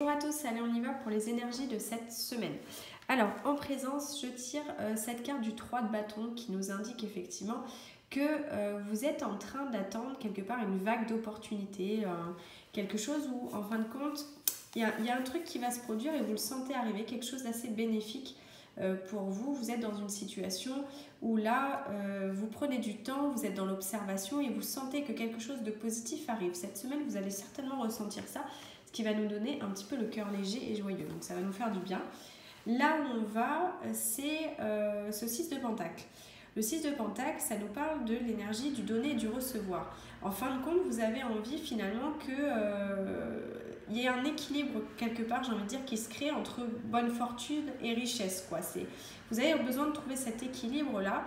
Bonjour à tous, allez on y va pour les énergies de cette semaine. Alors en présence, je tire cette carte du 3 de bâton qui nous indique effectivement que vous êtes en train d'attendre quelque part une vague d'opportunités, quelque chose où en fin de compte il y a un truc qui va se produire et vous le sentez arriver, quelque chose d'assez bénéfique pour vous. Vous êtes dans une situation où là vous prenez du temps, vous êtes dans l'observation et vous sentez que quelque chose de positif arrive. Cette semaine vous allez certainement ressentir ça, ce qui va nous donner un petit peu le cœur léger et joyeux. Donc ça va nous faire du bien. Là où on va, c'est ce 6 de Pentacle. Le 6 de Pentacle, ça nous parle de l'énergie du donner et du recevoir. En fin de compte, vous avez envie finalement qu'il y ait un équilibre quelque part, j'ai envie de dire, qui se crée entre bonne fortune et richesse, quoi. Vous avez besoin de trouver cet équilibre-là,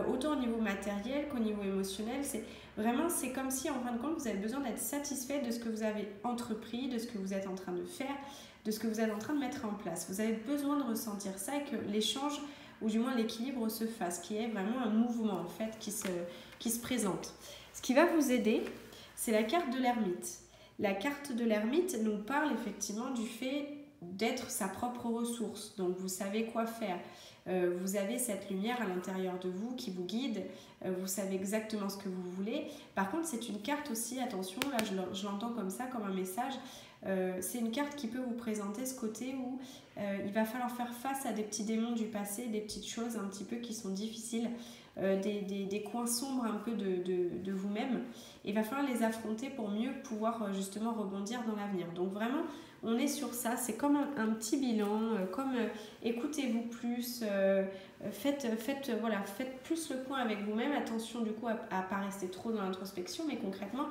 autant au niveau matériel qu'au niveau émotionnel. C'est comme si, en fin de compte, vous avez besoin d'être satisfait de ce que vous avez entrepris, de ce que vous êtes en train de faire, de ce que vous êtes en train de mettre en place. Vous avez besoin de ressentir ça et que l'échange, ou du moins l'équilibre se fasse, qu'il y ait vraiment un mouvement en fait qui se présente. Ce qui va vous aider, c'est la carte de l'ermite. La carte de l'ermite nous parle effectivement du fait d'être sa propre ressource. Donc vous savez quoi faire. Vous avez cette lumière à l'intérieur de vous qui vous guide, vous savez exactement ce que vous voulez. Par contre, c'est une carte aussi, attention, là je l'entends comme ça, comme un message, c'est une carte qui peut vous présenter ce côté où il va falloir faire face à des petits démons du passé, des petites choses un petit peu qui sont difficiles, des coins sombres un peu de vous-même. Il va falloir les affronter pour mieux pouvoir justement rebondir dans l'avenir. Donc vraiment, on est sur ça, c'est comme un petit bilan, comme écoutez-vous plus, faites plus le point avec vous-même. Attention du coup à ne pas rester trop dans l'introspection, mais concrètement,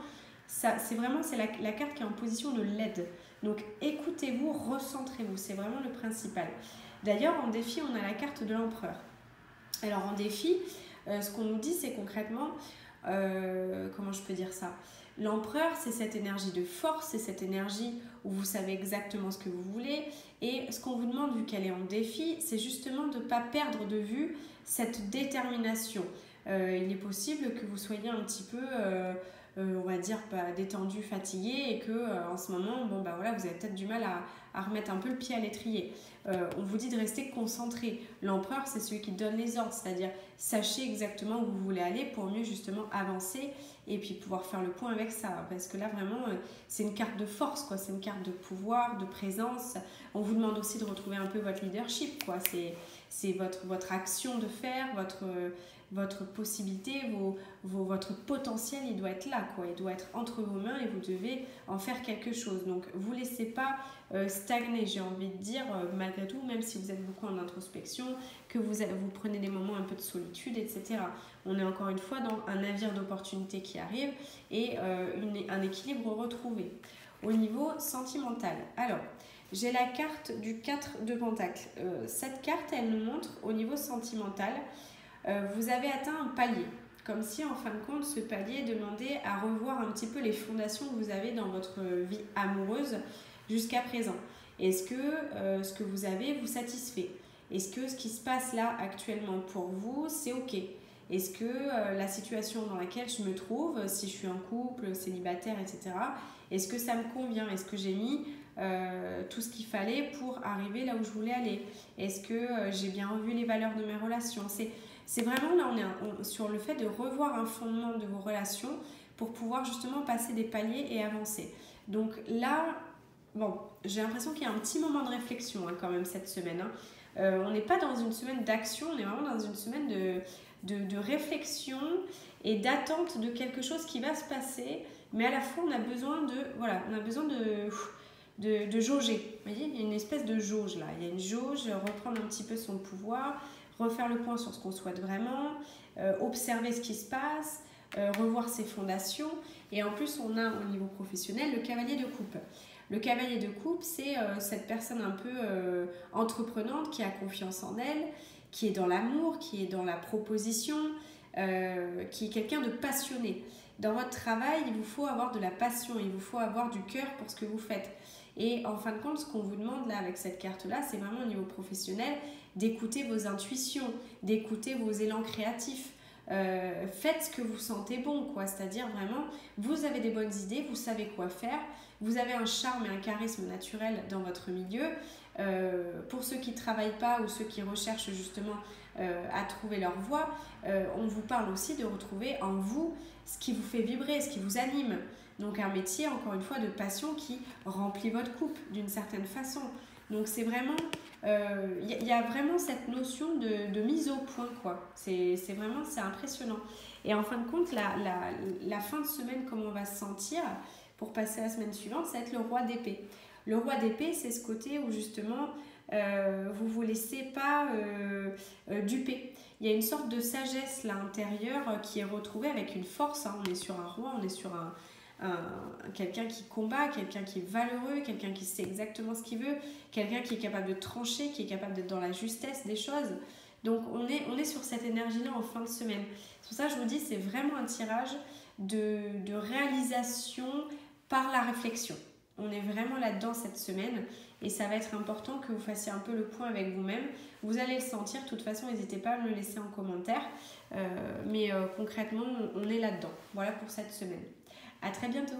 c'est la carte qui est en position de l'aide. Donc écoutez-vous, recentrez-vous, c'est vraiment le principal. D'ailleurs, en défi, on a la carte de l'empereur. Alors en défi, ce qu'on nous dit, c'est concrètement, comment je peux dire ça ? L'empereur, c'est cette énergie de force, c'est cette énergie où vous savez exactement ce que vous voulez. Et ce qu'on vous demande, vu qu'elle est en défi, c'est justement de ne pas perdre de vue cette détermination. Il est possible que vous soyez un petit peu, on va dire, détendu, fatigué et que en ce moment, vous avez peut-être du mal à remettre un peu le pied à l'étrier. On vous dit de rester concentré. L'empereur, c'est celui qui donne les ordres, c'est-à-dire sachez exactement où vous voulez aller pour mieux justement avancer et puis pouvoir faire le point avec ça. Parce que là, vraiment, c'est une carte de force, quoi. C'est une carte de pouvoir, de présence. On vous demande aussi de retrouver un peu votre leadership, quoi. C'est votre action de faire, votre possibilité, votre potentiel, il doit être là, quoi. Il doit être entre vos mains et vous devez en faire quelque chose. Donc, vous ne laissez pas stagner, j'ai envie de dire, malgré tout, même si vous êtes beaucoup en introspection, que vous prenez des moments un peu de solitude, etc. On est encore une fois dans un navire d'opportunités qui arrive et un équilibre retrouvé. Au niveau sentimental, alors, j'ai la carte du 4 de Pentacle. Cette carte, elle nous montre au niveau sentimental, vous avez atteint un palier. Comme si, en fin de compte, ce palier demandait à revoir un petit peu les fondations que vous avez dans votre vie amoureuse jusqu'à présent. Est-ce que ce que vous avez vous satisfait ? Est-ce que ce qui se passe là actuellement pour vous, c'est OK ? Est-ce que la situation dans laquelle je me trouve, si je suis en couple, célibataire, etc., est-ce que ça me convient ? Est-ce que j'ai mis tout ce qu'il fallait pour arriver là où je voulais aller ? Est-ce que j'ai bien revu les valeurs de mes relations ? C'est vraiment là, on est sur le fait de revoir un fondement de vos relations pour pouvoir justement passer des paliers et avancer. Donc là, j'ai l'impression qu'il y a un petit moment de réflexion quand même cette semaine. On n'est pas dans une semaine d'action, on est vraiment dans une semaine de réflexion et d'attente de quelque chose qui va se passer, mais à la fois on a besoin de jauger. Vous voyez, il y a une espèce de jauge là, il y a une jauge, reprendre un petit peu son pouvoir, refaire le point sur ce qu'on souhaite vraiment, observer ce qui se passe, revoir ses fondations. Et en plus, on a au niveau professionnel le cavalier de coupe. Le cavalier de coupe, c'est cette personne un peu entreprenante qui a confiance en elle, qui est dans l'amour, qui est dans la proposition, qui est quelqu'un de passionné. Dans votre travail, il vous faut avoir de la passion, il vous faut avoir du cœur pour ce que vous faites. Et en fin de compte, ce qu'on vous demande là avec cette carte-là, c'est vraiment au niveau professionnel d'écouter vos intuitions, d'écouter vos élans créatifs, faites ce que vous sentez bon, quoi. C'est-à-dire vraiment, vous avez des bonnes idées, vous savez quoi faire, vous avez un charme et un charisme naturel dans votre milieu. Pour ceux qui ne travaillent pas ou ceux qui recherchent justement à trouver leur voie, on vous parle aussi de retrouver en vous ce qui vous fait vibrer, ce qui vous anime. Donc un métier, encore une fois, de passion qui remplit votre coupe d'une certaine façon. Donc c'est vraiment, y a vraiment cette notion de mise au point, quoi. C'est impressionnant. Et en fin de compte, la fin de semaine, comment on va se sentir pour passer à la semaine suivante, ça va être le roi d'épée. Le roi d'épée, c'est ce côté où justement, vous ne vous laissez pas duper. Il y a une sorte de sagesse là intérieure qui est retrouvée avec une force. Hein. On est sur un roi, on est sur quelqu'un qui combat, quelqu'un qui est valeureux, quelqu'un qui sait exactement ce qu'il veut, quelqu'un qui est capable de trancher, qui est capable d'être dans la justesse des choses. Donc on est sur cette énergie-là en fin de semaine. C'est pour ça que je vous dis, c'est vraiment un tirage de réalisation par la réflexion. On est vraiment là-dedans cette semaine et ça va être important que vous fassiez un peu le point avec vous-même. Vous allez le sentir, de toute façon, n'hésitez pas à me le laisser en commentaire. Mais concrètement, on est là-dedans. Voilà pour cette semaine. À très bientôt!